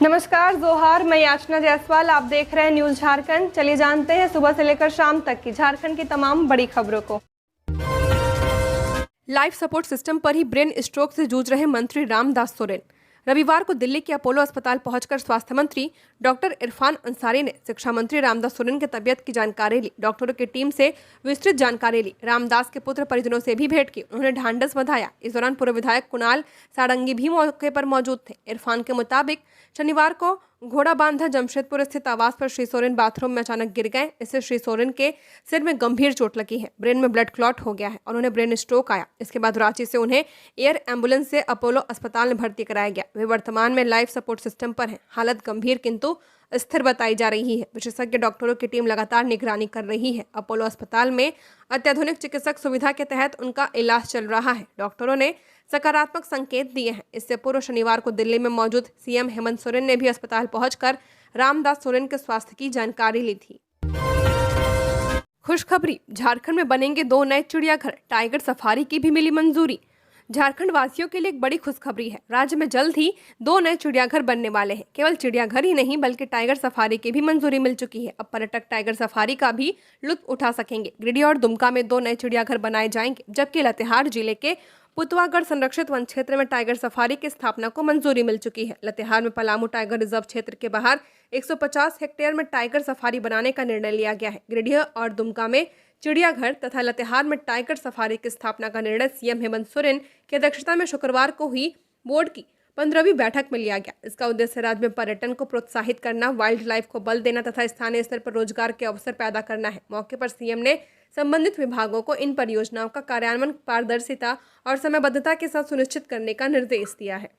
नमस्कार, जोहार। मैं याचना जायसवाल, आप देख रहे हैं न्यूज झारखंड। चलिए जानते हैं सुबह से लेकर शाम तक की झारखंड की तमाम बड़ी खबरों को। लाइफ सपोर्ट सिस्टम पर ही ब्रेन स्ट्रोक से जूझ रहे मंत्री रामदास सोरेन। रविवार को दिल्ली के अपोलो अस्पताल पहुंचकर स्वास्थ्य मंत्री डॉक्टर इरफान अंसारी ने शिक्षा मंत्री रामदास सोरेन की तबियत की जानकारी ली। डॉक्टरों की टीम से विस्तृत जानकारी ली। रामदास के पुत्र परिजनों से भी भेंट की। उन्होंने ढांढस बंधाया। इस दौरान पूर्व विधायक कुणाल सारंगी भी मौके पर मौजूद थे। इरफान के मुताबिक शनिवार को घोड़ाबांधा जमशेदपुर स्थित आवास पर श्री सोरेन बाथरूम में अचानक गिर गए। इससे श्री सोरेन के सिर में गंभीर चोट लगी है। ब्रेन में ब्लड क्लॉट हो गया है और उन्हें ब्रेन स्ट्रोक आया। इसके बाद रांची से उन्हें एयर एम्बुलेंस से अपोलो अस्पताल में भर्ती कराया गया। वे वर्तमान में लाइफ सपोर्ट सिस्टम पर हैं। हालत गंभीर किंतु स्थिर बताई जा रही है। विशेषज्ञ डॉक्टरों की टीम लगातार निगरानी कर रही है। अपोलो अस्पताल में अत्याधुनिक चिकित्सक सुविधा के तहत उनका इलाज चल रहा है। डॉक्टरों ने सकारात्मक संकेत दिए हैं। इससे पूर्व शनिवार को दिल्ली में मौजूद सीएम हेमंत सोरेन ने भी अस्पताल पहुंचकर रामदास सोरेन के स्वास्थ्य की जानकारी ली थी। खुशखबरी, झारखंड में बनेंगे 2 नए चिड़ियाघर। टाइगर सफारी की भी मिली मंजूरी। झारखंड वासियों के लिए एक बड़ी खुशखबरी है। राज्य में जल्द ही 2 नए चिड़ियाघर बनने वाले हैं। केवल चिड़ियाघर ही नहीं बल्कि टाइगर सफारी की भी मंजूरी मिल चुकी है। अब पर्यटक टाइगर सफारी का भी लुत्फ उठा सकेंगे। गिरिडीह और दुमका में 2 नए चिड़ियाघर बनाए जाएंगे, जबकि लातेहार जिले के पुतवागढ़ संरक्षित वन क्षेत्र में टाइगर सफारी की स्थापना को मंजूरी मिल चुकी है। लातेहार में पलामू टाइगर रिजर्व क्षेत्र के बाहर 150 हेक्टेयर में टाइगर सफारी बनाने का निर्णय लिया गया है। गिरिडीह और दुमका में चिड़ियाघर तथा लातेहार में टाइगर सफारी की स्थापना का निर्णय सीएम हेमंत सोरेन की अध्यक्षता में शुक्रवार को हुई बोर्ड की 15वीं बैठक में लिया गया। इसका उद्देश्य राज्य में पर्यटन को प्रोत्साहित करना, वाइल्ड लाइफ को बल देना तथा स्थानीय स्तर पर रोजगार के अवसर पैदा करना है। मौके पर सीएम ने संबंधित विभागों को इन परियोजनाओं का कार्यान्वयन पारदर्शिता और समयबद्धता के साथ सुनिश्चित करने का निर्देश दिया है।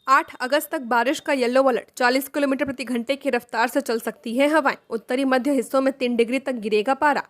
8 अगस्त तक बारिश का येलो अलर्ट। 40 किलोमीटर प्रति घंटे की रफ्तार से चल सकती है हवाएं। उत्तरी मध्य हिस्सों में 3 डिग्री तक गिरेगा पारा।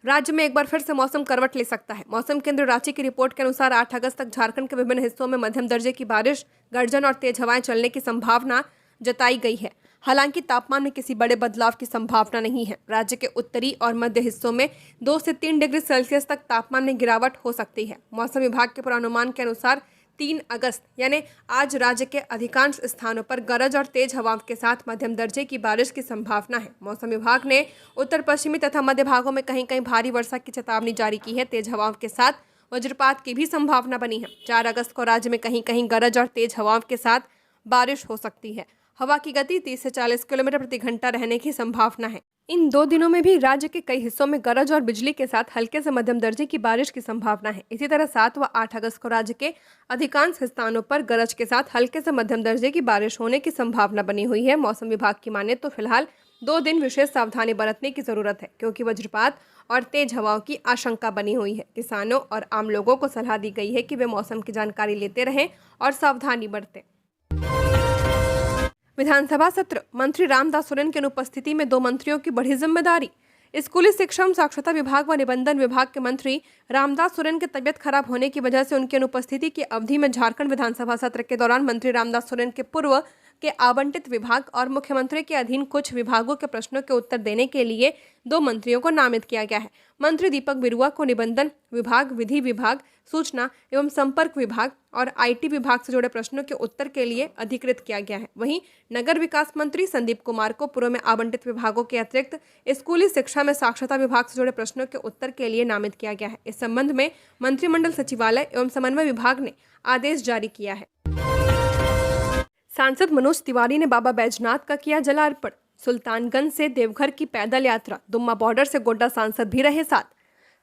राज्य में एक बार फिर से मौसम करवट ले सकता है। मौसम केंद्र रांची की रिपोर्ट के अनुसार 8 अगस्त तक झारखंड के विभिन्न हिस्सों में मध्यम दर्जे की बारिश, गर्जन और तेज हवाएं चलने की संभावना जताई गई है। हालांकि तापमान में किसी बड़े बदलाव की संभावना नहीं है। राज्य के उत्तरी और मध्य हिस्सों में 2 से 3 डिग्री सेल्सियस तक तापमान में गिरावट हो सकती है। मौसम विभाग के पूर्वानुमान के अनुसार 3 अगस्त यानी आज राज्य के अधिकांश स्थानों पर गरज और तेज हवाओं के साथ मध्यम दर्जे की बारिश की संभावना है। मौसम विभाग ने उत्तर पश्चिमी तथा मध्य भागों में कहीं कहीं भारी वर्षा की चेतावनी जारी की है। तेज हवाओं के साथ वज्रपात की भी संभावना बनी है। 4 अगस्त को राज्य में कहीं कहीं गरज और तेज हवाओं के साथ बारिश हो सकती है। हवा की गति 30 से 40 किलोमीटर प्रति घंटा रहने की संभावना है। इन 2 दिनों में भी राज्य के कई हिस्सों में गरज और बिजली के साथ हल्के से मध्यम दर्जे की बारिश की संभावना है। इसी तरह 7 व 8 अगस्त को राज्य के अधिकांश स्थानों पर गरज के साथ हल्के से मध्यम दर्जे की बारिश होने की संभावना बनी हुई है। मौसम विभाग की माने तो फिलहाल 2 दिन विशेष सावधानी बरतने की जरूरत है, क्योंकि वज्रपात और तेज हवाओं की आशंका बनी हुई है। किसानों और आम लोगों को सलाह दी गई है कि वे मौसम की जानकारी लेते रहें और सावधानी बरतें। विधानसभा सत्र, मंत्री रामदास सोरेन की अनुपस्थिति में 2 मंत्रियों की बढ़ी जिम्मेदारी। स्कूली शिक्षा एवं साक्षरता विभाग व निबंधन विभाग के मंत्री रामदास सोरेन की तबियत खराब होने की वजह से उनकी अनुपस्थिति की अवधि में झारखंड विधानसभा सत्र के दौरान मंत्री रामदास सोरेन के पूर्व के आवंटित विभाग और मुख्यमंत्री के अधीन कुछ विभागों के प्रश्नों के उत्तर देने के लिए 2 मंत्रियों को नामित किया गया है। मंत्री दीपक बिरुआ को निबंधन विभाग, विधि विभाग, सूचना एवं संपर्क विभाग और आईटी विभाग से जुड़े प्रश्नों के उत्तर के लिए अधिकृत किया गया है। वहीं नगर विकास मंत्री संदीप कुमार को पूर्व में आवंटित विभागों के अतिरिक्त स्कूली शिक्षा में साक्षरता विभाग से जुड़े प्रश्नों के उत्तर के लिए नामित किया गया है। इस संबंध में मंत्रिमंडल सचिवालय एवं समन्वय विभाग ने आदेश जारी किया है। सांसद मनोज तिवारी ने बाबा बैजनाथ का किया जलार्पण। सुल्तानगंज से देवघर की पैदल यात्रा, दुम्मा बॉर्डर से गोड्डा सांसद भी रहे साथ।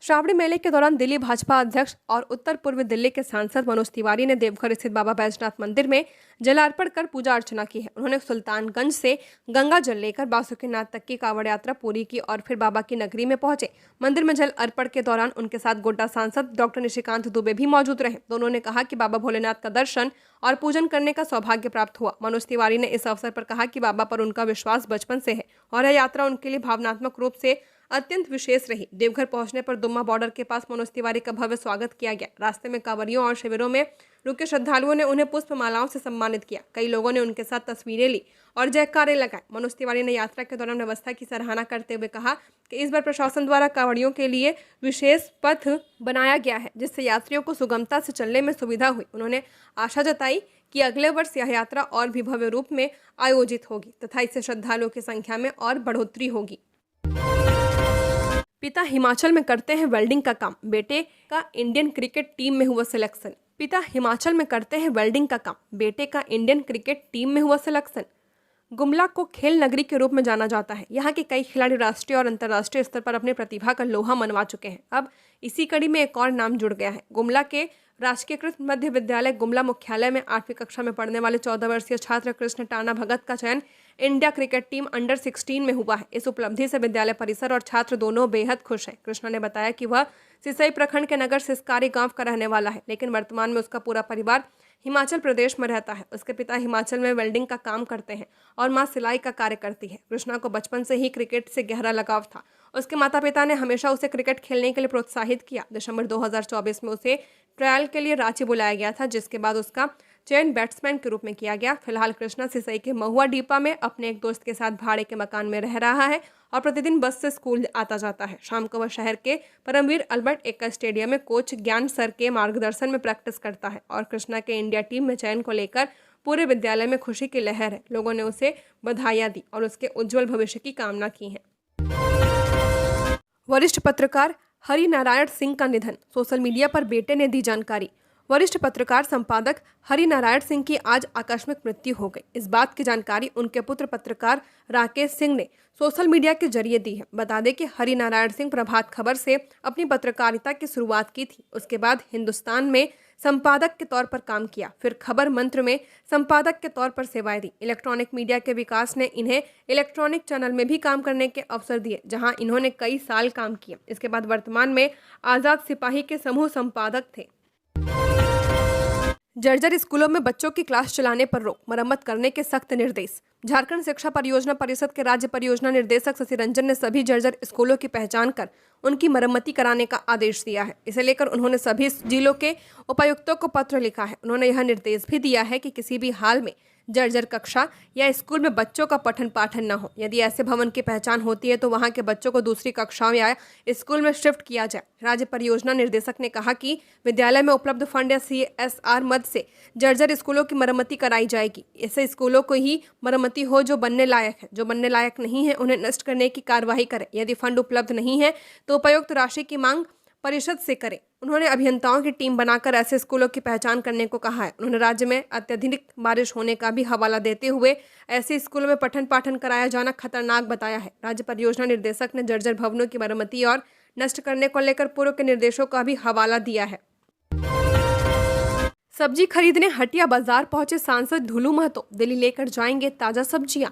श्रावणी मेले के दौरान दिल्ली भाजपा अध्यक्ष और उत्तर पूर्व दिल्ली के सांसद मनोज तिवारी ने देवघर स्थित बाबा बैजनाथ मंदिर में जलार्पण कर पूजा अर्चना की है। उन्होंने सुल्तानगंज से गंगा जल लेकर बासुकीनाथ तक की कांवड़ यात्रा पूरी की और फिर बाबा की नगरी में पहुंचे। मंदिर में जल अर्पण के दौरान उनके साथ गोड्डा सांसद डॉक्टर निशिकांत दुबे भी मौजूद रहे। दोनों ने कहा कि बाबा भोलेनाथ का दर्शन और पूजन करने का सौभाग्य प्राप्त हुआ। मनोज तिवारी ने इस अवसर पर कहा कि बाबा पर उनका विश्वास बचपन से है और यह यात्रा उनके लिए भावनात्मक रूप से अत्यंत विशेष रही। देवघर पहुंचने पर दुम्मा बॉर्डर के पास मनोज तिवारी का भव्य स्वागत किया गया। रास्ते में कांवरियों और शिविरों में रुके श्रद्धालुओं ने उन्हें पुष्पमालाओं से सम्मानित किया। कई लोगों ने उनके साथ तस्वीरें ली और जयकारे लगाए। मनोज तिवारी ने यात्रा के दौरान व्यवस्था की सराहना करते हुए कहा कि इस बार प्रशासन द्वारा कांवड़ियों के लिए विशेष पथ बनाया गया है, जिससे यात्रियों को सुगमता से चलने में सुविधा हुई। उन्होंने आशा जताई कि अगले वर्ष यह यात्रा और भी भव्य रूप में आयोजित होगी तथा इससे श्रद्धालुओं की संख्या में और बढ़ोतरी होगी। पिता हिमाचल में करते हैं वेल्डिंग का काम, बेटे का इंडियन क्रिकेट टीम में हुआ सिलेक्शन। पिता हिमाचल में करते हैं वेल्डिंग का काम, बेटे का इंडियन क्रिकेट टीम में हुआ सिलेक्शन। गुमला को खेल नगरी के रूप में जाना जाता है। यहाँ के कई खिलाड़ी राष्ट्रीय और अंतर्राष्ट्रीय स्तर पर अपनी प्रतिभा का लोहा मनवा चुके हैं। अब इसी कड़ी में एक और नाम जुड़ गया है। गुमला के राजकीयकृत मध्य विद्यालय गुमला मुख्यालय में 8वीं कक्षा में पढ़ने वाले 14 वर्षीय छात्र कृष्ण टाना भगत का चयन इंडिया क्रिकेट टीम अंडर 16 में हुआ है। इस उपलब्धि से विद्यालय परिसर और छात्र दोनों बेहद खुश हैं। कृष्णा ने बताया कि वह सिसई प्रखंड के नगर सिसकारी गांव का रहने वाला है, लेकिन वर्तमान में उसका पूरा परिवार हिमाचल प्रदेश में रहता है। उसके पिता हिमाचल में वेल्डिंग का काम करते हैं और मां सिलाई का कार्य करती है। कृष्णा को बचपन से ही क्रिकेट से गहरा लगाव था। उसके माता पिता ने हमेशा उसे क्रिकेट खेलने के लिए प्रोत्साहित किया। दिसंबर 2024 में उसे ट्रायल के लिए रांची बुलाया गया था, जिसके बाद उसका चयन बैट्समैन के रूप में किया गया। फिलहाल कृष्णा सिसई के महुआ डीपा में अपने एक दोस्त के साथ भाड़े के मकान में रह रहा है और प्रतिदिन बस से स्कूल आता जाता है। शाम को वह शहर के परमवीर अल्बर्ट एक्का स्टेडियम में कोच ज्ञान सर के मार्गदर्शन में प्रैक्टिस करता है और कृष्णा के इंडिया टीम में चयन को लेकर पूरे विद्यालय में खुशी की लहर है। लोगों ने उसे बधाइयां दी और उसके उज्जवल भविष्य की कामना की है। वरिष्ठ पत्रकार हरि नारायण सिंह का निधन, सोशल मीडिया पर बेटे ने दी जानकारी। वरिष्ठ पत्रकार संपादक हरि नारायण सिंह की आज आकस्मिक मृत्यु हो गई। इस बात की जानकारी उनके पुत्र पत्रकार राकेश सिंह ने सोशल मीडिया के जरिए दी है। बता दें कि हरि नारायण सिंह प्रभात खबर से अपनी पत्रकारिता की शुरुआत की थी। उसके बाद हिंदुस्तान में संपादक के तौर पर काम किया, फिर खबर मंत्र में संपादक के तौर पर सेवाएं दी। इलेक्ट्रॉनिक मीडिया के विकास ने इन्हें इलेक्ट्रॉनिक चैनल में भी काम करने के अवसर दिए, जहां इन्होंने कई साल काम किया। इसके बाद वर्तमान में आजाद सिपाही के समूह संपादक थे। जर्जर स्कूलों में बच्चों की क्लास चलाने पर रोक, मरम्मत करने के सख्त निर्देश। झारखंड शिक्षा परियोजना परिषद के राज्य परियोजना निर्देशक शशि रंजन ने सभी जर्जर स्कूलों की पहचान कर उनकी मरम्मति कराने का आदेश दिया है। इसे लेकर उन्होंने सभी जिलों के उपायुक्तों को पत्र लिखा है। उन्होंने यह निर्देश भी दिया है कि किसी भी हाल में जर्जर कक्षा या स्कूल में बच्चों का पठन पाठन न हो। यदि ऐसे भवन की पहचान होती है तो वहां के बच्चों को दूसरी कक्षाओं या स्कूल में शिफ्ट किया जाए। राज्य परियोजना निर्देशक ने कहा कि विद्यालय में उपलब्ध फंड या CSR मद से जर्जर स्कूलों की मरम्मति कराई जाएगी। ऐसे स्कूलों को ही मरम्मति हो जो बनने लायक है। जो बनने लायक नहीं है उन्हें नष्ट करने की कार्रवाई करें। यदि फंड उपलब्ध नहीं है तो उपयुक्त राशि की मांग परिषद से करें। उन्होंने अभियंताओं की टीम बनाकर ऐसे स्कूलों की पहचान करने को कहा है। उन्होंने राज्य में अत्यधिक बारिश होने का भी हवाला देते हुए ऐसे स्कूलों में पठन पाठन कराया जाना खतरनाक बताया है। राज्य परियोजना निर्देशक ने जर्जर भवनों की मरम्मति और नष्ट करने को लेकर पूर्व के निर्देशों का भी हवाला दिया है। सब्जी खरीदने हटिया बाजार पहुंचे सांसद ढुलू महतो, दिल्ली लेकर जाएंगे ताजा सब्जियां।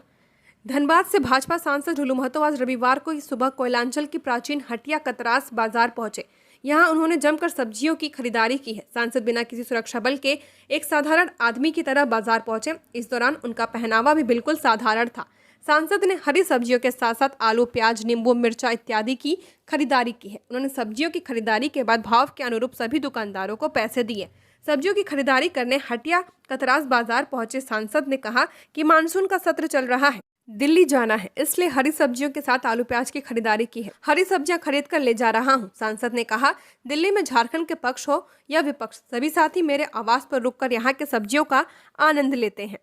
धनबाद से भाजपा सांसद ढुलू महतो आज रविवार को सुबह कोयलांचल की प्राचीन हटिया कतरास बाजार पहुंचे। यहां उन्होंने जमकर सब्जियों की खरीदारी की है। सांसद बिना किसी सुरक्षा बल के एक साधारण आदमी की तरह बाजार पहुंचे। इस दौरान उनका पहनावा भी बिल्कुल साधारण था। सांसद ने हरी सब्जियों के साथ साथ आलू, प्याज, नींबू, मिर्चा इत्यादि की खरीदारी की है। उन्होंने सब्जियों की खरीदारी के बाद भाव के अनुरूप सभी दुकानदारों को पैसे दिए। सब्जियों की खरीदारी करने हटिया कतरास बाजार पहुंचे सांसद ने कहा कि मानसून का सत्र चल रहा है, दिल्ली जाना है, इसलिए हरी सब्जियों के साथ आलू प्याज की खरीदारी की है। हरी सब्जियां खरीद कर ले जा रहा हूं। सांसद ने कहा, दिल्ली में झारखंड के पक्ष हो या विपक्ष, सभी साथी मेरे आवास पर रुककर यहां के सब्जियों का आनंद लेते हैं।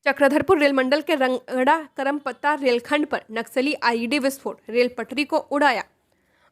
चक्रधरपुर रेल मंडल के रंगड़ा करमपत्ता रेलखंड पर नक्सली IED विस्फोट, रेल पटरी को उड़ाया।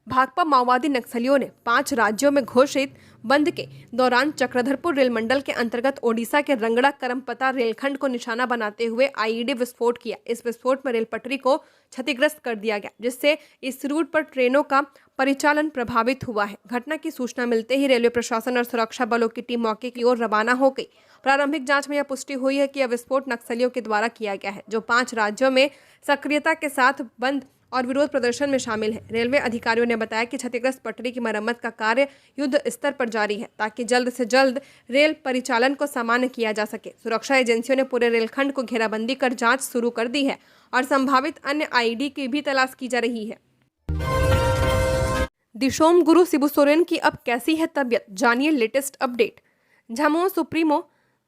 भाकपा माओवादी नक्सलियों ने 5 राज्यों में घोषित बंद के दौरान चक्रधरपुर रेल मंडल के अंतर्गत ओडिशा के रंगड़ा करमपत्ता रेलखंड को निशाना बनाते हुए IED विस्फोट किया। इस विस्फोट में रेल पटरी को क्षतिग्रस्त कर दिया गया, जिससे इस रूट पर ट्रेनों का परिचालन प्रभावित हुआ है। घटना की सूचना मिलते ही रेलवे प्रशासन और सुरक्षा बलों की टीम मौके की ओर रवाना हो गई। प्रारंभिक जांच में यह पुष्टि हुई है कि यह विस्फोट नक्सलियों के द्वारा किया गया है, जो 5 राज्यों में सक्रियता के साथ बंद और विरोध प्रदर्शन में शामिल है। रेलवे अधिकारियों ने बताया कि क्षतिग्रस्त पटरी की मरम्मत का कार्य युद्ध स्तर पर जारी है, ताकि जल्द से जल्द रेल परिचालन को सामान्य किया जा सके। सुरक्षा एजेंसियों ने पूरे रेलखंड को घेराबंदी कर जांच शुरू कर दी है और संभावित अन्य IED की भी तलाश की जा रही है। दिशोम गुरु शिबू सोरेन की अब कैसी है तबीयत, जानिए latest update. Jhamumo supremo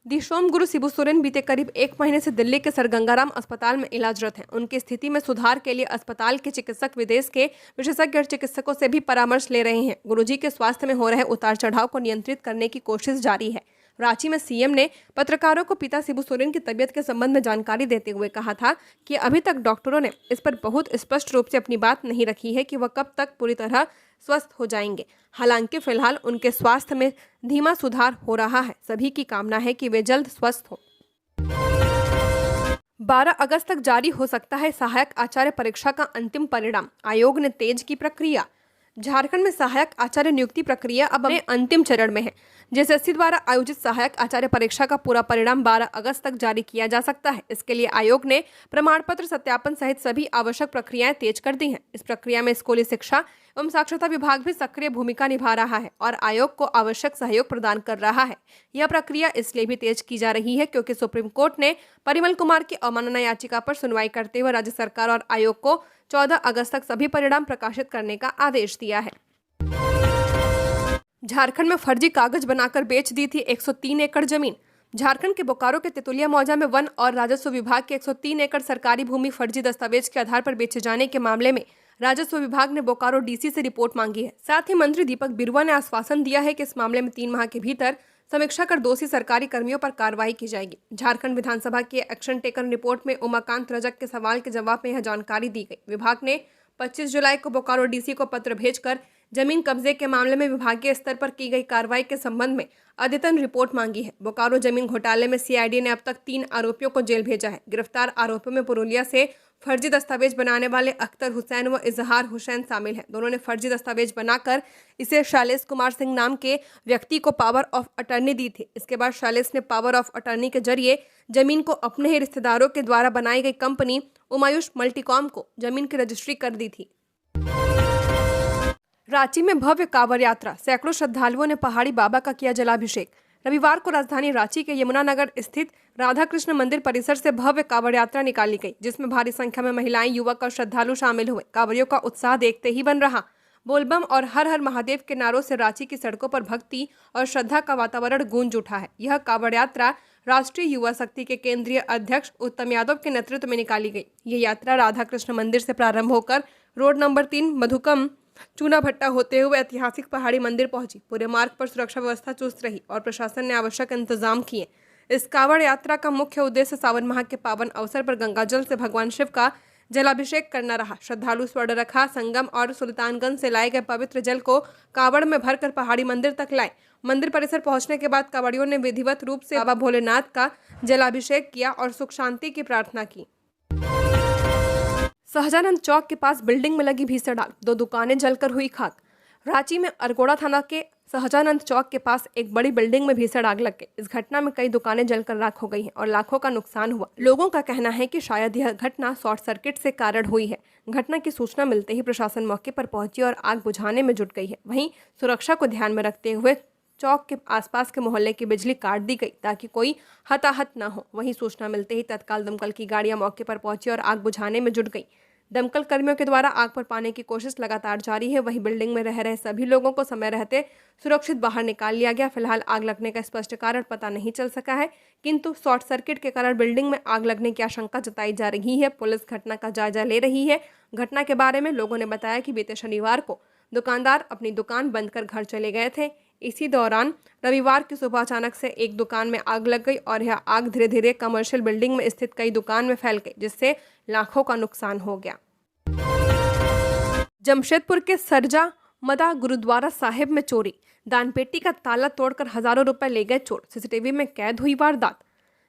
Dishom गुरु शिबू सोरेन बीते करीब 1 महीने से दिल्ली के सर गंगाराम अस्पताल में इलाजरत हैं। उनकी स्थिति में सुधार के लिए अस्पताल के चिकित्सक विदेश के विशेषज्ञ चिकित्सकों से भी परामर्श ले रहे हैं। गुरुजी के स्वास्थ्य में हो रहे उतार चढ़ाव को नियंत्रित करने की कोशिश जारी है। रांची में सीएम ने पत्रकारों को पिता शिबू सोरेन की तबीयत के संबंध में जानकारी देते हुए कहा था कि अभी तक डॉक्टरों ने इस पर बहुत स्पष्ट रूप से अपनी बात नहीं रखी है कि वह कब तक पूरी तरह स्वस्थ हो जाएंगे। हालांकि फिलहाल उनके स्वास्थ्य में धीमा सुधार हो रहा है। सभी की कामना है कि वे जल्द स्वस्थ हो। 12 अगस्त तक जारी हो सकता है सहायक आचार्य परीक्षा का अंतिम परिणाम, आयोग ने तेज की प्रक्रिया। झारखंड में सहायक आचार्य नियुक्ति प्रक्रिया अब अपने अंतिम चरण में है। जेएसएससी द्वारा आयोजित सहायक आचार्य परीक्षा का पूरा परिणाम 12 अगस्त तक जारी किया जा सकता है। इसके लिए आयोग ने प्रमाण पत्र सत्यापन सहित सभी आवश्यक प्रक्रियाएं तेज कर दी हैं। इस प्रक्रिया में स्कूली शिक्षा एवं साक्षरता विभाग भी सक्रिय भूमिका निभा रहा है और आयोग को आवश्यक सहयोग प्रदान कर रहा है। यह प्रक्रिया इसलिए भी तेज की जा रही है क्योंकि सुप्रीम कोर्ट ने परिमल कुमार की अवमानना याचिका पर सुनवाई करते हुए राज्य सरकार और आयोग को 14 अगस्त तक सभी परिणाम प्रकाशित करने का आदेश दिया है। झारखंड में फर्जी कागज बनाकर बेच दी थी 103 एकड़ जमीन। झारखंड के बोकारो के तेतुलिया मौजा में वन और राजस्व विभाग के 103 एकड़ सरकारी भूमि फर्जी दस्तावेज के आधार पर बेचे जाने के मामले में राजस्व विभाग ने बोकारो डीसी से रिपोर्ट मांगी है। साथ ही मंत्री दीपक बिरुवा ने आश्वासन दिया है कि इस मामले में 3 माह के भीतर समीक्षा कर दोषी सरकारी कर्मियों पर कार्रवाई की जाएगी। झारखंड विधानसभा की एक्शन टेकन रिपोर्ट में उमाकांत रजक के सवाल के जवाब में यह जानकारी दी गई। विभाग ने 25 जुलाई को बोकारो डीसी को पत्र भेजकर जमीन कब्जे के मामले में विभागीय स्तर पर की गई कार्रवाई के संबंध में अद्यतन रिपोर्ट मांगी है। बोकारो जमीन घोटाले में सीआईडी ने अब तक 3 आरोपियों को जेल भेजा है। गिरफ्तार आरोपियों में पुरुलिया से फर्जी दस्तावेज बनाने वाले अख्तर हुसैन व इजहार हुसैन शामिल हैं। दोनों ने फर्जी दस्तावेज बनाकर इसे शैलेश कुमार सिंह नाम के व्यक्ति को पावर ऑफ अटर्नी दी थी। इसके बाद शैलेश ने पावर ऑफ अटर्नी के जरिए जमीन को अपने ही रिश्तेदारों के द्वारा बनाई गई कंपनी उमायुष मल्टीकॉम को जमीन की रजिस्ट्री कर दी थी। रांची में भव्य कांवड़ यात्रा, सैकड़ों श्रद्धालुओं ने पहाड़ी बाबा का किया जलाभिषेक। रविवार को राजधानी रांची के यमुनानगर स्थित राधा कृष्ण मंदिर परिसर से भव्य कांवड़ यात्रा निकाली गई, जिसमें भारी संख्या में महिलाएं, युवक और श्रद्धालु शामिल हुए। कांवड़ियों का उत्साह देखते ही बन रहा। बोलबम और हर हर महादेव के नारों से रांची की सड़कों पर भक्ति और श्रद्धा का वातावरण गूंज उठा है। यह कांवड़ यात्रा राष्ट्रीय युवा शक्ति के केंद्रीय अध्यक्ष उत्तम यादव के नेतृत्व में निकाली गई। ये यात्रा राधा कृष्ण मंदिर से प्रारंभ होकर रोड नंबर 3 मधुकम चूना भट्टा होते हुए ऐतिहासिक पहाड़ी मंदिर पहुंची। पूरे मार्ग पर सुरक्षा व्यवस्था चुस्त रही और प्रशासन ने आवश्यक इंतजाम किए। इस कांवड़ यात्रा का मुख्य उद्देश्य सावन माह के पावन अवसर पर गंगाजल से भगवान शिव का जलाभिषेक करना रहा। श्रद्धालु स्वर्णरेखा संगम और सुल्तानगंज से लाए गए पवित्र जल को कांवड़ में भरकर पहाड़ी मंदिर तक लाए। मंदिर परिसर पहुंचने के बाद कांवड़ियों ने विधिवत रूप से बाबा भोलेनाथ का जलाभिषेक किया और सुख शांति की प्रार्थना की। शाहजानंद चौक के पास बिल्डिंग में लगी भीषण आग, 2 दुकानें जलकर हुई खाक। रांची में अरगोड़ा थाना के शाहजानंद चौक के पास एक बड़ी बिल्डिंग में भीषण आग लग गई। इस घटना में कई दुकानें जलकर राख हो गई हैं और लाखों का नुकसान हुआ। लोगों का कहना है कि शायद यह घटना शॉर्ट सर्किट से कारण हुई है। घटना की सूचना मिलते ही प्रशासन मौके पर पहुंची और आग बुझाने में जुट गई है। वहीं सुरक्षा को ध्यान में रखते हुए चौक के आसपास के मोहल्ले की बिजली काट दी गई ताकि कोई हताहत न हो। वहीं सूचना मिलते ही तत्काल दमकल की गाड़ियां मौके पर पहुंची और आग बुझाने में जुट गई। दमकल कर्मियों के द्वारा आग पर पाने की कोशिश लगातार जारी है। वहीं बिल्डिंग में रह रहे सभी लोगों को समय रहते सुरक्षित बाहर निकाल लिया गया। फिलहाल आग लगने का स्पष्ट कारण पता नहीं चल सका है, किंतु शॉर्ट सर्किट के कारण बिल्डिंग में आग लगने की आशंका जताई जा रही है। पुलिस घटना का जायजा ले रही है। घटना के बारे में लोगों ने बताया कि बीते शनिवार को दुकानदार अपनी दुकान बंद कर घर चले गए थे। इसी दौरान रविवार की सुबह अचानक से एक दुकान में आग लग गई और यह आग धीरे धीरे कमर्शियल बिल्डिंग में स्थित कई दुकान में फैल गई, जिससे लाखों का नुकसान हो गया। जमशेदपुर के सरजा मदा गुरुद्वारा साहिब में चोरी, दानपेटी का ताला तोड़कर हजारों रुपए ले गए चोर, सीसीटीवी में कैद हुई वारदात।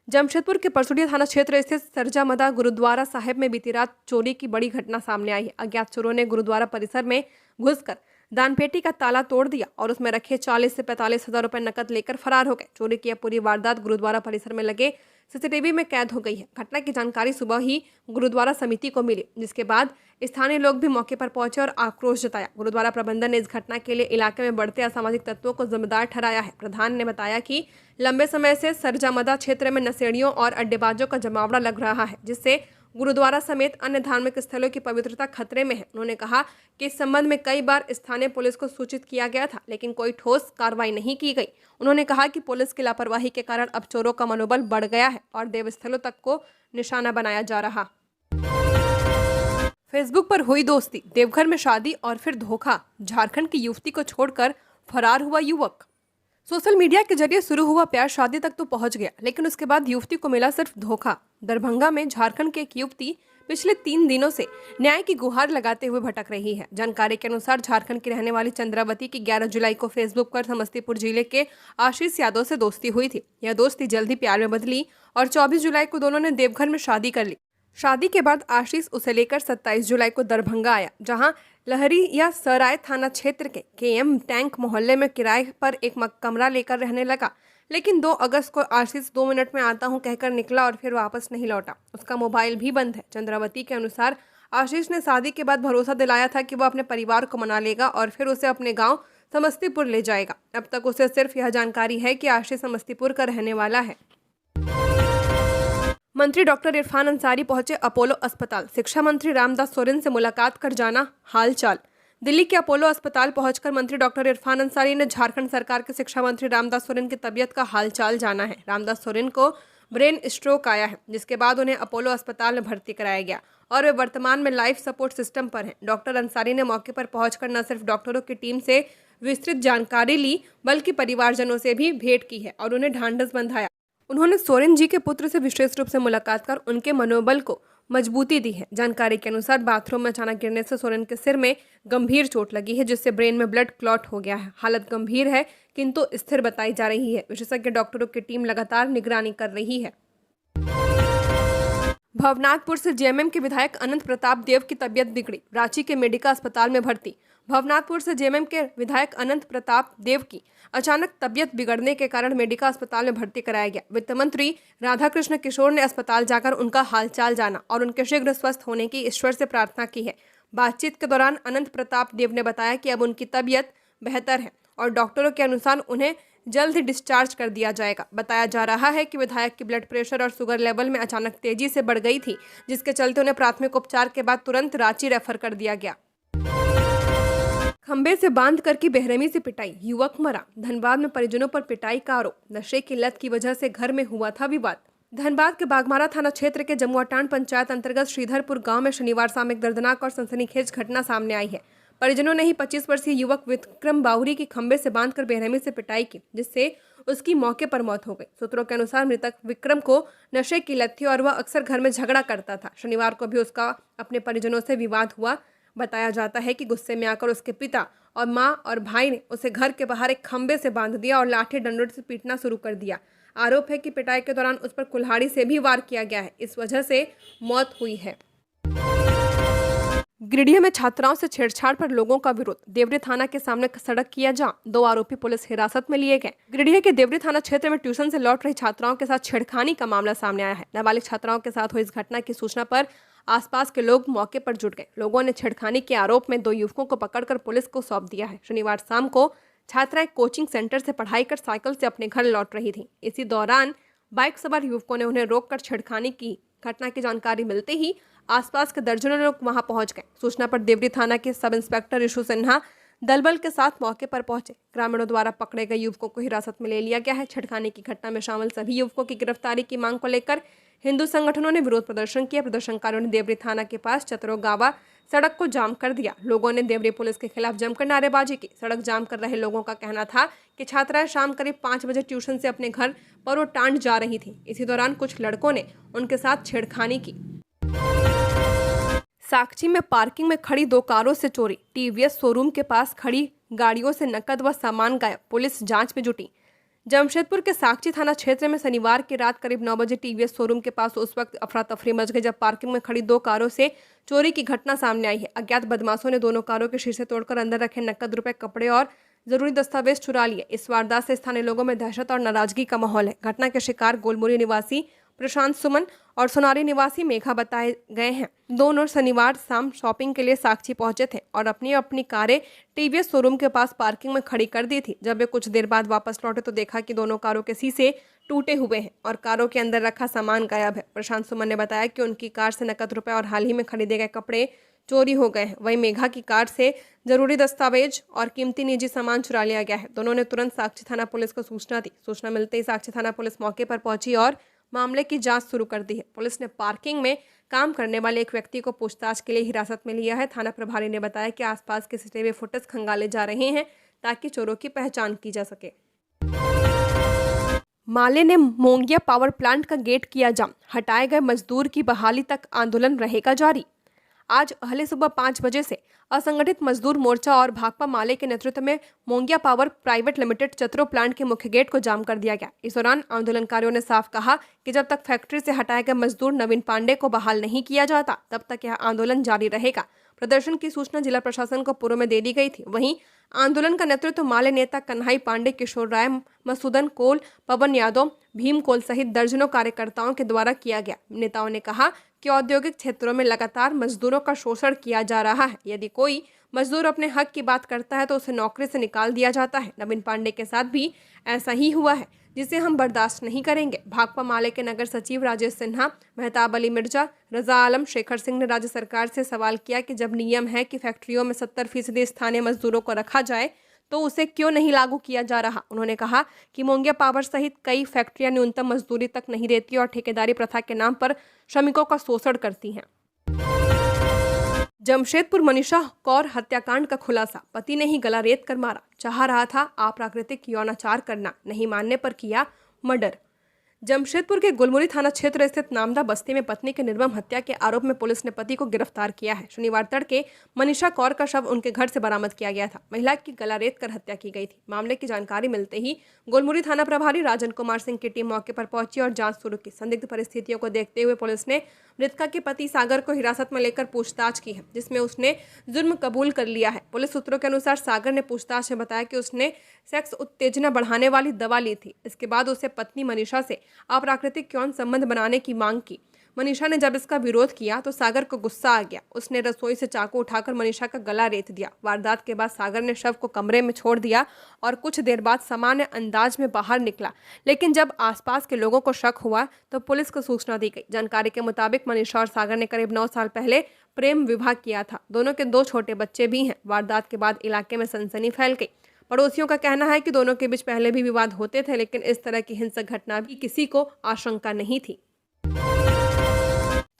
जमशेदपुर के परसुडिया थाना क्षेत्र स्थित सरजा मदा गुरुद्वारा साहिब में बीती रात चोरी की बड़ी घटना सामने आई है। अज्ञात चोरों ने गुरुद्वारा परिसर में घुसकर दानपेटी का ताला तोड़ दिया और उसमें रखे 40 से 45 हजार रुपए नकद लेकर फरार हो गए। चोरी की पूरी वारदात गुरुद्वारा परिसर में लगे सीसीटीवी में कैद हो गई है। घटना की जानकारी सुबह ही गुरुद्वारा समिति को मिली, जिसके बाद स्थानीय लोग भी मौके पर पहुंचे और आक्रोश जताया। गुरुद्वारा प्रबंधन ने इस घटना के लिए इलाके में बढ़ते असामाजिक तत्वों को जिम्मेदार ठहराया है। प्रधान ने बताया कि लंबे समय से सरजामदा क्षेत्र में नशेड़ियों और अड्डेबाजों का जमावड़ा लग रहा है, जिससे गुरुद्वारा समेत अन्य धार्मिक स्थलों की पवित्रता खतरे में है। उन्होंने कहा कि इस संबंध में कई बार स्थानीय पुलिस को सूचित किया गया था, लेकिन कोई ठोस कार्रवाई नहीं की गई। उन्होंने कहा कि पुलिस की लापरवाही के कारण अब चोरों का मनोबल बढ़ गया है और देवस्थलों तक को निशाना बनाया जा रहा। फेसबुक पर हुई दोस्ती, देवघर में शादी और फिर धोखा। झारखंड की युवती को छोड़कर फरार हुआ युवक। सोशल मीडिया के जरिए शुरू हुआ प्यार शादी तक तो पहुंच गया, लेकिन उसके बाद युवती को मिला सिर्फ धोखा। दरभंगा में झारखंड की एक युवती पिछले 3 दिनों से न्याय की गुहार लगाते हुए भटक रही है। जानकारी के अनुसार झारखंड की रहने वाली चंद्रावती की 11 जुलाई को फेसबुक पर समस्तीपुर जिले के आशीष यादव से दोस्ती हुई थी। यह दोस्ती जल्द ही प्यार में बदली और 24 जुलाई को दोनों ने देवघर में शादी कर ली। शादी के बाद आशीष उसे लेकर 27 जुलाई को दरभंगा आया, जहां लहरी या सराय थाना क्षेत्र के केएम टैंक मोहल्ले में किराए पर एक कमरा लेकर रहने लगा। लेकिन 2 अगस्त को आशीष 2 मिनट में आता हूं कहकर निकला और फिर वापस नहीं लौटा। उसका मोबाइल भी बंद है। चंद्रावती के अनुसार आशीष ने शादी के बाद भरोसा दिलाया था कि वो अपने परिवार को मना लेगा और फिर उसे अपने गाँव समस्तीपुर ले जाएगा। अब तक उसे सिर्फ यह जानकारी है कि आशीष समस्तीपुर का रहने वाला है। मंत्री डॉक्टर इरफान अंसारी पहुंचे अपोलो अस्पताल। शिक्षा मंत्री रामदास सोरेन से मुलाकात कर जाना हालचाल। दिल्ली के अपोलो अस्पताल पहुंचकर मंत्री डॉक्टर इरफान अंसारी ने झारखंड सरकार के शिक्षा मंत्री रामदास सोरेन की तबीयत का हालचाल जाना है। रामदास सोरेन को ब्रेन स्ट्रोक आया है, जिसके बाद उन्हें अपोलो अस्पताल में भर्ती कराया गया और वे वर्तमान में लाइफ सपोर्ट सिस्टम पर हैं। डॉक्टर अंसारी ने मौके पर पहुंचकर न सिर्फ डॉक्टरों की टीम से विस्तृत जानकारी ली, बल्कि परिवारजनों से भी भेंट की है और उन्हें ढांढस बंधाया। उन्होंने सोरेन जी के पुत्र से विशेष रूप से मुलाकात कर उनके मनोबल को मजबूती दी है। जानकारी के अनुसार बाथरूम में अचानक गिरने से सोरेन के सिर में गंभीर चोट लगी है, जिससे ब्रेन में ब्लड क्लॉट हो गया है। हालत गंभीर है किंतु स्थिर बताई जा रही है। विशेषज्ञ डॉक्टरों की टीम लगातार निगरानी कर रही है। भवनाथपुर से जेएमएम के विधायक अनंत प्रताप देव की तबीयत बिगड़ी, रांची के मेडिका अस्पताल में भर्ती। भवनाथपुर से जेएमएम के विधायक अनंत प्रताप देव की अचानक तबीयत बिगड़ने के कारण मेडिका अस्पताल में भर्ती कराया गया। वित्त मंत्री राधाकृष्ण किशोर ने अस्पताल जाकर उनका हालचाल जाना और उनके शीघ्र स्वस्थ होने की ईश्वर से प्रार्थना की है। बातचीत के दौरान अनंत प्रताप देव ने बताया कि अब उनकी तबीयत बेहतर है और डॉक्टरों के अनुसार उन्हें जल्द ही डिस्चार्ज कर दिया जाएगा। बताया जा रहा है कि विधायक की ब्लड प्रेशर और शुगर लेवल में अचानक तेजी से बढ़ गई थी, जिसके चलते उन्हें प्राथमिक उपचार के बाद तुरंत रांची रेफर कर दिया गया। खंबे से बांध कर की बेरहमी से पिटाई, युवक मरा। धनबाद में परिजनों पर पिटाई का आरोप, नशे की लत की वजह से घर में हुआ था विवाद। धनबाद के बागमारा थाना क्षेत्र के जमुआटांड पंचायत अंतर्गत श्रीधरपुर गांव में शनिवार शाम एक दर्दनाक और सनसनीखेज घटना सामने आई है। परिजनों ने ही 25 वर्षीय युवक विक्रम बावरी की खंबे से बांधकर बेरहमी से पिटाई की, जिससे उसकी मौके पर मौत हो गई। सूत्रों के अनुसार मृतक विक्रम को नशे की लत थी और वह अक्सर घर में झगड़ा करता था। शनिवार को भी उसका अपने परिजनों से विवाद हुआ। बताया जाता है कि गुस्से में आकर उसके पिता और मां और भाई ने उसे घर के बाहर एक खंबे से बांध दिया और लाठी डंडों से पीटना शुरू कर दिया। आरोप है कि पिटाई के दौरान उस पर कुल्हाड़ी से भी वार किया गया है। इस वजह से मौत हुई है। गिरिडीह में छात्राओं से छेड़छाड़ पर लोगों का विरोध, देवरी थाना के सामने सड़क किया जाम। 2 आरोपी पुलिस हिरासत में लिए गए। गिरिडीह के देवरी थाना क्षेत्र में ट्यूशन से लौट रही छात्राओं के साथ छेड़खानी का मामला सामने आया है। नाबालिग छात्राओं के साथ हुई इस घटना की सूचना पर आसपास के लोग मौके पर जुट गए। लोगों ने छेड़खानी के आरोप में 2 युवकों को पकड़कर पुलिस को सौंप दिया है। शनिवार शाम को छात्राएं कोचिंग सेंटर से पढ़ाई कर साइकिल से अपने घर लौट रही थी। इसी दौरान बाइक सवार युवकों ने उन्हें रोककर छेड़खानी की। घटना की जानकारी मिलते ही आसपास के दर्जनों लोग वहां पहुंच गए। सूचना पर देवरी थाना के सब इंस्पेक्टर ऋषु सिन्हा दलबल के साथ मौके पर पहुंचे। ग्रामीणों द्वारा पकड़े गए युवकों को हिरासत में ले लिया गया है। छेड़खानी की घटना में शामिल सभी युवकों की गिरफ्तारी की मांग को लेकर हिंदू संगठनों ने विरोध प्रदर्शन किया। प्रदर्शनकारियों ने देवरी थाना के पास चतरोगावा सड़क को जाम कर दिया। लोगों ने देवरी पुलिस के खिलाफ जमकर नारेबाजी की। सड़क जाम कर रहे लोगों का कहना था कि छात्राएं शाम करीब 5 बजे ट्यूशन से अपने घर परोटांड जा रही थी। इसी दौरान कुछ लड़कों ने उनके साथ छेड़खानी की। साक्षी में पार्किंग में खड़ी 2 कारों से चोरी, टीवीएस शोरूम के पास खड़ी गाड़ियों से नकद व सामान गायब, पुलिस जांच में जुटी। जमशेदपुर के साक्षी थाना क्षेत्र में शनिवार की रात करीब 9 बजे टीवीएस शोरूम के पास उस वक्त अफरा तफरी मच गई जब पार्किंग में खड़ी 2 कारों से चोरी की घटना सामने आई है। अज्ञात बदमाशों ने दोनों कारों के शीशे तोड़कर अंदर रखे नकद रुपए, कपड़े और जरूरी दस्तावेज चुरा लिए। इस वारदात से स्थानीय लोगों में दहशत और नाराजगी का माहौल है। घटना के शिकार गोलमुरी निवासी प्रशांत सुमन और सोनारी निवासी मेघा बताए गए हैं। दोनों शनिवार शाम शॉपिंग के लिए साक्षी पहुंचे थे और अपनी अपनी कारें टीवीएस शोरूम के पास पार्किंग में खड़ी कर दी थी। जब वे कुछ देर बाद वापस लौटे तो देखा कि दोनों कारों के शीशे टूटे हुए हैं और कारों के अंदर रखा सामान गायब है। प्रशांत सुमन ने बताया कि उनकी कार से नकद रुपए और हाल ही में खरीदे गए कपड़े चोरी हो गए हैं। वहीं मेघा की कार से जरूरी दस्तावेज और कीमती निजी सामान चुरा लिया गया है। दोनों ने तुरंत साक्षी थाना पुलिस को सूचना दी। सूचना मिलते ही साक्षी थाना पुलिस मौके पर पहुंची और मामले की जांच शुरू कर दी है। पुलिस ने पार्किंग में काम करने वाले एक व्यक्ति को पूछताछ के लिए हिरासत में लिया है। थाना प्रभारी ने बताया कि आसपास के सीसीटीवी फुटेज खंगाले जा रहे हैं ताकि चोरों की पहचान की जा सके। माले ने मोंगिया पावर प्लांट का गेट किया जाम, हटाए गए मजदूर की बहाली तक आंदोलन रहेगा जारी। आज अहले सुबह 5 बजे से असंगठित मजदूर मोर्चा और भाकपा माले के नेतृत्व में Mongia power private limited चतरो plant के मुख्य गेट को जाम कर दिया गया। इस दौरान आंदोलनकारियों ने साफ कहा कि जब तक फैक्ट्री से हटाए गए मजदूर नवीन पांडे को बहाल नहीं किया जाता तब तक यह आंदोलन जारी रहेगा। प्रदर्शन की सूचना जिला प्रशासन को पूर्व में दे दी गई थी। वहीं आंदोलन का नेतृत्व माले नेता कन्हई पांडे, किशोर राय, मसूदन कोल, पवन यादव, भीम कोल सहित दर्जनों कार्यकर्ताओं के द्वारा किया गया। नेताओं ने कहा कि औद्योगिक क्षेत्रों में लगातार मजदूरों का शोषण किया जा रहा है। यदि कोई मजदूर अपने हक की बात करता है तो उसे नौकरी से निकाल दिया जाता है। नवीन पांडे के साथ भी ऐसा ही हुआ है, जिसे हम बर्दाश्त नहीं करेंगे। भाकपा माले के नगर सचिव राजेश सिन्हा, मेहताब अली मिर्जा, रजा आलम, शेखर सिंह ने राज्य सरकार से सवाल किया कि जब नियम है कि फैक्ट्रियों में 70% स्थानीय मजदूरों को रखा जाए तो उसे क्यों नहीं लागू किया जा रहा। उन्होंने कहा कि मोंगिया पावर सहित कई फैक्ट्रियां न्यूनतम मजदूरी तक नहीं देती और ठेकेदारी प्रथा के नाम पर श्रमिकों का शोषण करती हैं। जमशेदपुर मनीषा कौर हत्याकांड का खुलासा, पति ने ही गला रेत कर मारा, चाह रहा था अप्राकृतिक यौनाचार करना, नहीं मानने पर किया मर्डर। जमशेदपुर के गुलमुरी थाना क्षेत्र स्थित नामदा बस्ती में पत्नी के निर्मम हत्या के आरोप में पुलिस ने पति को गिरफ्तार किया है। शनिवार तड़के मनीषा कौर का शव उनके घर से बरामद किया गया था। महिला की गला रेत कर हत्या की गई थी। मामले की जानकारी मिलते ही गुलमुरी थाना प्रभारी राजन कुमार सिंह की टीम मौके पर पहुंची और जांच शुरू की। संदिग्ध परिस्थितियों को देखते हुए पुलिस ने मृतका के पति सागर को हिरासत में लेकर पूछताछ की है, जिसमें उसने जुर्म कबूल कर लिया है। पुलिस सूत्रों के अनुसार सागर ने पूछताछ में बताया कि उसने सेक्स उत्तेजना बढ़ाने वाली दवा ली थी। इसके बाद उसे पत्नी मनीषा से अप्राकृतिक यौन संबंध बनाने की मांग की। मनीषा ने जब इसका विरोध किया तो सागर को गुस्सा आ गया। उसने रसोई से चाकू उठाकर मनीषा का गला रेत दिया। वारदात के बाद सागर ने शव को कमरे में छोड़ दिया और कुछ देर बाद सामान्य अंदाज में बाहर निकला, लेकिन जब आसपास के लोगों को शक हुआ तो पुलिस को सूचना दी गई। जानकारी के मुताबिक मनीषा और सागर ने करीब 9 साल पहले प्रेम विवाह किया था। दोनों के 2 छोटे बच्चे भी हैं। वारदात के बाद इलाके में सनसनी फैल गई। पड़ोसियों का कहना है कि दोनों के बीच पहले भी विवाद होते थे, लेकिन इस तरह की हिंसक घटना की किसी को आशंका नहीं थी।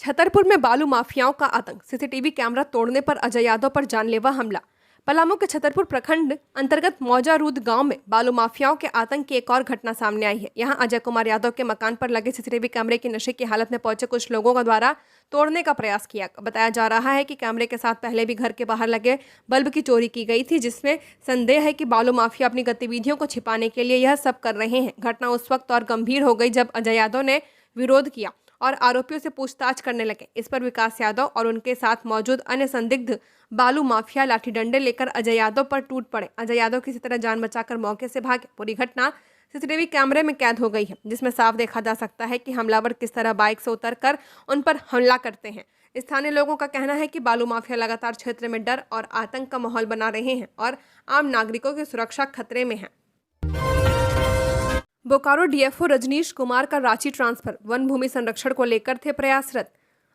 छतरपुर में बालू माफियाओं का आतंक, सीसीटीवी कैमरा तोड़ने पर अजय यादव पर जानलेवा हमला। पलामू के छतरपुर प्रखंड अंतर्गत मौजारूद गांव में बालू माफियाओं के आतंक की एक और घटना सामने आई है। यहां अजय कुमार यादव के मकान पर लगे सीसीटीवी कैमरे की नशे की हालत में पहुंचे कुछ लोगों के द्वारा तोड़ने का प्रयास किया। बताया जा रहा है कि कैमरे के साथ पहले भी घर के बाहर लगे बल्ब की चोरी की गई थी, जिसमें संदेह है कि बालू माफिया अपनी गतिविधियों को छिपाने के लिए यह सब कर रहे हैं। घटना उस वक्त और गंभीर हो गई जब अजय यादव ने विरोध किया और आरोपियों से पूछताछ करने लगे। इस पर विकास यादव और उनके साथ मौजूद अन्य संदिग्ध बालू माफिया लाठी डंडे लेकर अजय यादव पर टूट पड़े। अजय यादव किसी तरह जान बचाकर मौके से भागे। पूरी घटना सीसीटीवी कैमरे में कैद हो गई है, जिसमें साफ देखा जा सकता है कि हमलावर किस तरह बाइक से उतरकर उन पर हमला करते हैं। स्थानीय लोगों का कहना है कि बालू माफिया लगातार क्षेत्र में डर और आतंक का माहौल बना रहे हैं और आम नागरिकों की सुरक्षा खतरे में है। बोकारो डीएफओ रजनीश कुमार का रांची ट्रांसफर, वन भूमि संरक्षण को लेकर थे प्रयासरत।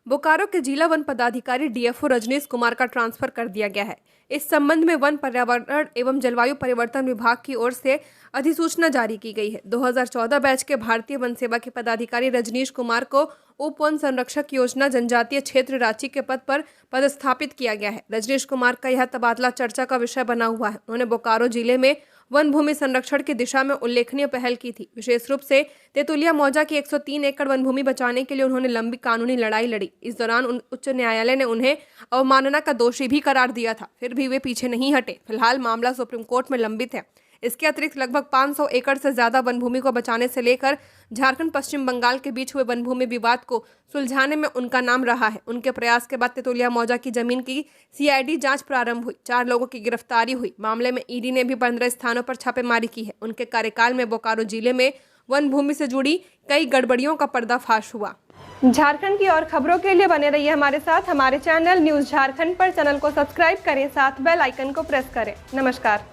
बोकारो के जिला वन पदाधिकारी डीएफओ रजनीश कुमार का ट्रांसफर कर दिया गया है। इस संबंध में वन, पर्यावरण एवं जलवायु परिवर्तन विभाग की ओर से अधिसूचना जारी की गई है। 2014 बैच के भारतीय वन सेवा के पदाधिकारी रजनीश कुमार को उप वन संरक्षक योजना जनजातीय क्षेत्र रांची के पद पर पदस्थापित किया गया है। रजनीश कुमार का यह तबादला चर्चा का विषय बना हुआ है। उन्होंने बोकारो जिले में वन भूमि संरक्षण की दिशा में उल्लेखनीय पहल की थी। विशेष रूप से तेतुलिया मौजा की 103 एकड़ वन भूमि बचाने के लिए उन्होंने लंबी कानूनी लड़ाई लड़ी। इस दौरान उच्च न्यायालय ने उन्हें अवमानना का दोषी भी करार दिया था, फिर भी वे पीछे नहीं हटे। फिलहाल मामला सुप्रीम कोर्ट में लंबित है। इसके अतिरिक्त लगभग 500 एकड़ से ज्यादा वन भूमि को बचाने से लेकर झारखंड पश्चिम बंगाल के बीच हुए वन भूमि विवाद को सुलझाने में उनका नाम रहा है। उनके प्रयास के बाद तेतुलिया मौजा की जमीन की सीआईडी जांच प्रारंभ हुई। 4 लोगों की गिरफ्तारी हुई। मामले में ईडी ने भी 15 स्थानों पर छापेमारी की है। उनके कार्यकाल में बोकारो जिले में वन भूमि से जुड़ी कई गड़बड़ियों का पर्दाफाश हुआ। झारखंड की और खबरों के लिए बने रहिए हमारे साथ। हमारे चैनल न्यूज़ झारखंड पर चैनल को सब्सक्राइब करें, साथ बेल आइकन को प्रेस करें। नमस्कार।